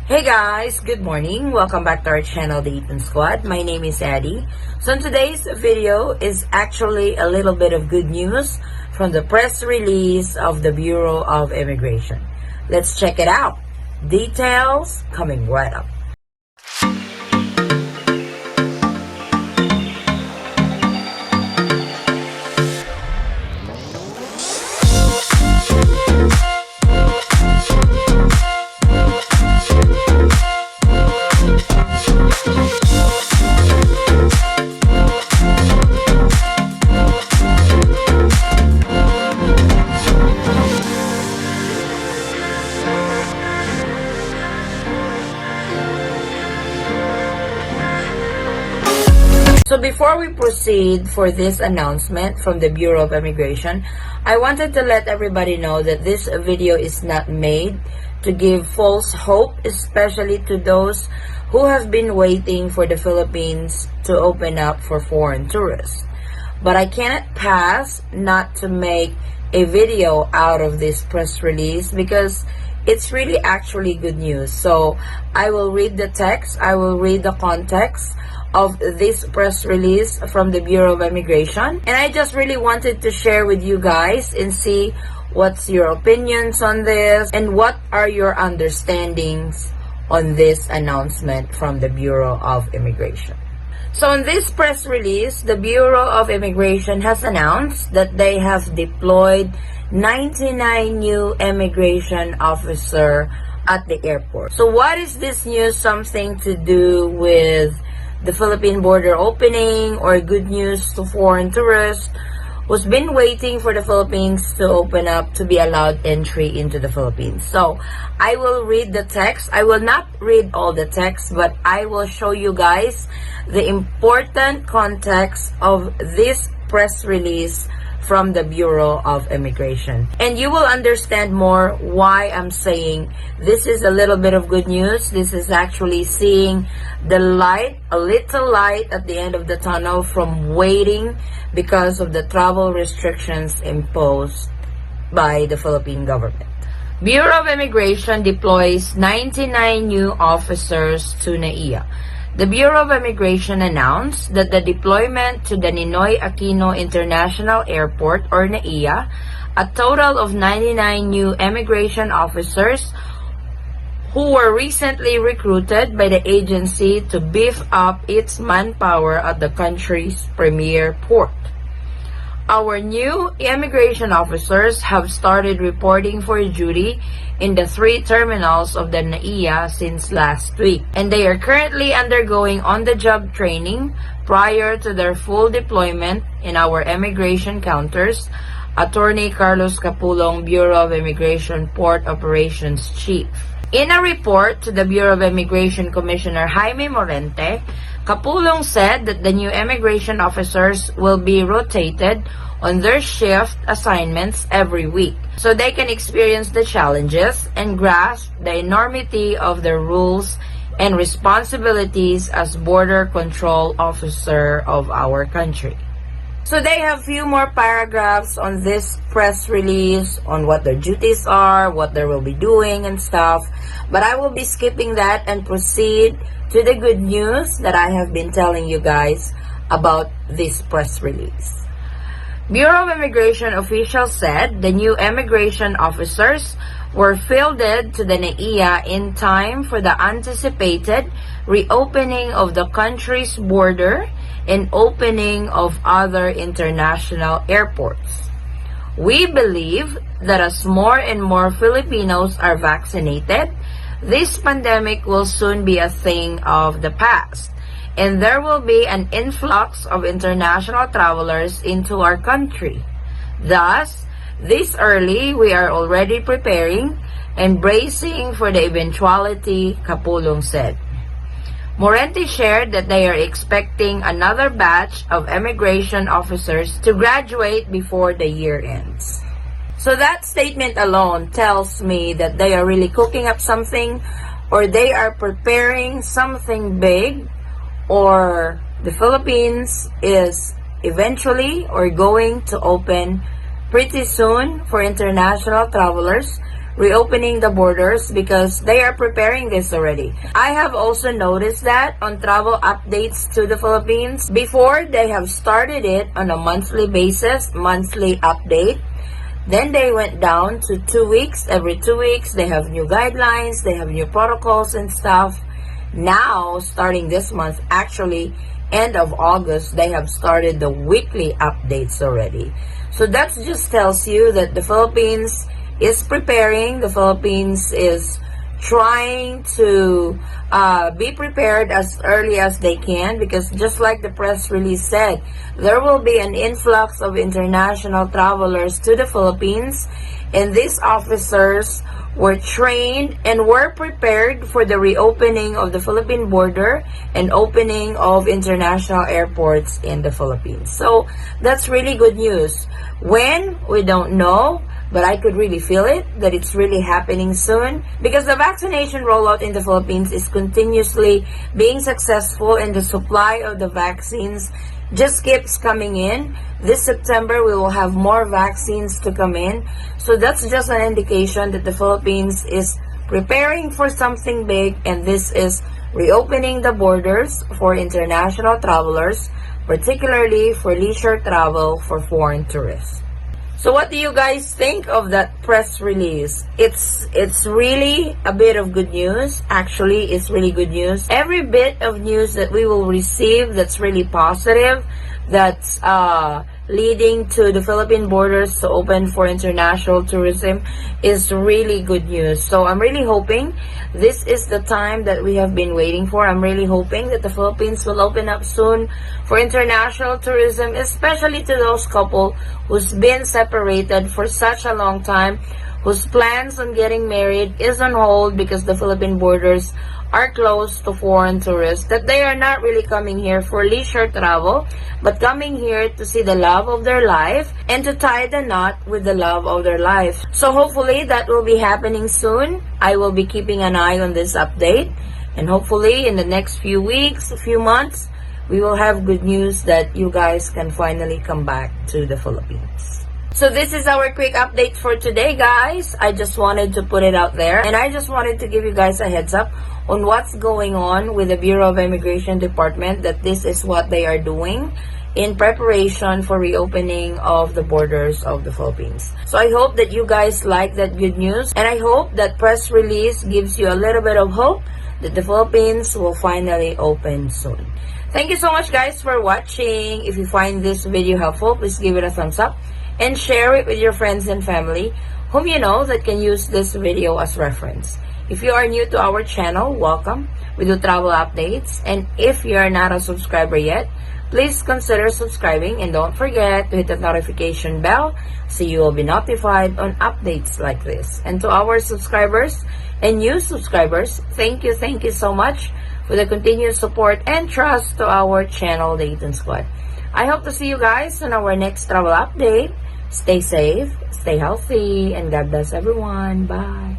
Hey guys, good morning. Welcome back to our channel, the Eaton Squad. My name is Addie. So in today's video is actually a little bit of good news from the press release of the Bureau of Immigration. Let's check it out. Details coming right up. So before we proceed for this announcement from the Bureau of Immigration, I wanted to let everybody know that this video is not made to give false hope, especially to those who have been waiting for the Philippines to open up for foreign tourists. But I cannot pass not to make a video out of this press release because it's really actually good news. So I will read the text, I will read the context of this press release from the Bureau of Immigration. And I just really wanted to share with you guys and see what's your opinions on this and what are your understandings on this announcement from the Bureau of Immigration. So in this press release, the Bureau of Immigration has announced that they have deployed 99 new immigration officers at the airport. So what is this news something to do with the Philippine border opening or good news to foreign tourists who's been waiting for the Philippines to open up to be allowed entry into the Philippines? So I will read the text. I will not read all the text, but I will show you guys the important context of this press release from the Bureau of Immigration. And you will understand more why I'm saying this is a little bit of good news. This is actually seeing the light, a little light at the end of the tunnel from waiting because of the travel restrictions imposed by the Philippine government. Bureau of Immigration deploys 99 new officers to Naia. The Bureau of Immigration announced that the deployment to the Ninoy Aquino International Airport, or Naia, a total of 99 new immigration officers who were recently recruited by the agency to beef up its manpower at the country's premier port. Our new immigration officers have started reporting for duty in the 3 terminals of the Naia since last week, and they are currently undergoing on-the-job training prior to their full deployment in our immigration counters. Attorney Carlos Capulong, Bureau of Immigration Port Operations Chief. In a report to the Bureau of Immigration Commissioner Jaime Morente, Capulong said that the new immigration officers will be rotated on their shift assignments every week so they can experience the challenges and grasp the enormity of the rules and responsibilities as border control officer of our country. So they have few more paragraphs on this press release on what their duties are, what they will be doing and stuff. But I will be skipping that and proceed to the good news that I have been telling you guys about this press release. Bureau of Immigration officials said the new immigration officers were fielded to the Naia in time for the anticipated reopening of the country's border and opening of other international airports. We believe that as more and more Filipinos are vaccinated, this pandemic will soon be a thing of the past, and there will be an influx of international travelers into our country. Thus, this early, we are already preparing and bracing for the eventuality, Capulong said. Morente shared that they are expecting another batch of immigration officers to graduate before the year ends. So that statement alone tells me that they are really cooking up something, or they are preparing something big, or the Philippines is eventually or going to open pretty soon for international travelers, reopening the borders because they are preparing this already. I have also noticed that on travel updates to the Philippines. Before, they have started it on a monthly basis, monthly update. Then they went down to 2 weeks. Every 2 weeks, they have new guidelines, they have new protocols and stuff. Now, starting this month, actually, end of August, they have started the weekly updates already. So that just tells you that the Philippines is preparing. The Philippines is trying to be prepared as early as they can, because just like the press release said, there will be an influx of international travelers to the Philippines, and these officers were trained and were prepared for the reopening of the Philippine border and opening of international airports in the Philippines. So that's really good news. When? We don't know, but I could really feel it, that it's really happening soon, because the vaccination rollout in the Philippines is continuously being successful, and the supply of the vaccines just keeps coming in. This September, we will have more vaccines to come in. So that's just an indication that the Philippines is preparing for something big, and this is reopening the borders for international travelers, particularly for leisure travel for foreign tourists. So what do you guys think of that press release? It's really a bit of good news. Actually, it's really good news. Every bit of news that we will receive that's really positive, that's leading to the Philippine borders to open for international tourism, is really good news. So I'm really hoping this is the time that we have been waiting for. I'm really hoping that the Philippines will open up soon for international tourism, especially to those couple who's been separated for such a long time, whose plans on getting married is on hold because the Philippine borders are closed to foreign tourists, that they are not really coming here for leisure travel, but coming here to see the love of their life and to tie the knot with the love of their life. So hopefully that will be happening soon. I will be keeping an eye on this update, and hopefully in the next few weeks, a few months, we will have good news that you guys can finally come back to the Philippines. So this is our quick update for today, guys. I just wanted to put it out there, and I just wanted to give you guys a heads up on what's going on with the Bureau of Immigration Department, that this is what they are doing in preparation for reopening of the borders of the Philippines. So I hope that you guys like that good news, and I hope that press release gives you a little bit of hope that the Philippines will finally open soon. Thank you so much, guys, for watching. If you find this video helpful, please give it a thumbs up and share it with your friends and family whom you know that can use this video as reference. If you are new to our channel, welcome. We do travel updates, and if you are not a subscriber yet, please consider subscribing, and don't forget to hit the notification bell so you will be notified on updates like this. And to our subscribers and new subscribers, thank you so much for the continued support and trust to our channel, the Eaton Squad. I hope to see you guys on our next travel update. Stay safe, stay healthy, and God bless everyone. Bye.